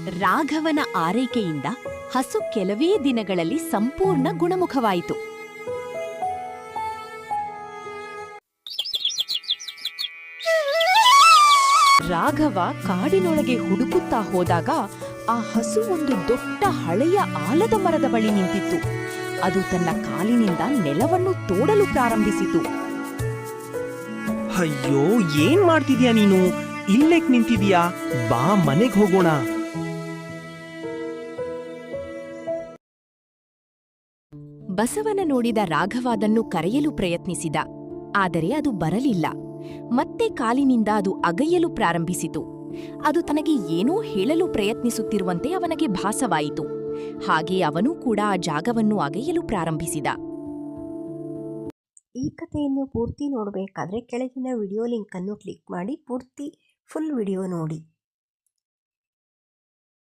ರಾಘವನ ಆರೈಕೆಯಿಂದ ಹಸು ಕೆಲವೇ ದಿನಗಳಲ್ಲಿ ಸಂಪೂರ್ಣ ಗುಣಮುಖವಾಯಿತು. ರಾಘವ ಕಾಡಿನೊಳಗೆ ಹುಡುಕುತ್ತಾ ಹೋದಾಗ ಆ ಹಸು ಒಂದು ದೊಡ್ಡ ಹಳೆಯ ಆಲದ ಮರದ ಬಳಿ ನಿಂತಿತ್ತು. ಅದು ತನ್ನ ಕಾಲಿನಿಂದ ನೆಲವನ್ನು ತೋಡಲು ಪ್ರಾರಂಭಿಸಿತು. ಅಯ್ಯೋ, ಏನ್ ಮಾಡ್ತಿದ್ಯಾ ನೀನು? ಇಲ್ಲೇಕ್ ನಿಂತಿದ್ಯಾ? ಬಾ, ಮನೆಗ್ ಹೋಗೋಣ. ಬಸವನ ನೋಡಿದ ರಾಘವ ಅದನ್ನು ಕರೆಯಲು ಪ್ರಯತ್ನಿಸಿದ, ಆದರೆ ಅದು ಬರಲಿಲ್ಲ. ಮತ್ತೆ ಕಾಲಿನಿಂದ ಅದು ಅಗಯಲು ಪ್ರಾರಂಭಿಸಿತು. ಅದು ತನಗೆ ಏನೋ ಹೇಳಲು ಪ್ರಯತ್ನಿಸುತ್ತಿರುವಂತೆ ಅವನಿಗೆ ಭಾಸವಾಯಿತು. ಹಾಗೆ ಅವನೂ ಕೂಡ ಆ ಜಾಗವನ್ನು ಅಗೆಯಲು ಪ್ರಾರಂಭಿಸಿದ. ಈ ಕಥೆಯನ್ನು ಪೂರ್ತಿ ನೋಡಬೇಕಾದ್ರೆ ಕೆಳಗಿನ ವಿಡಿಯೋ ಲಿಂಕ್ ಅನ್ನು ಕ್ಲಿಕ್ ಮಾಡಿ ಫುಲ್ ವಿಡಿಯೋ ನೋಡಿ.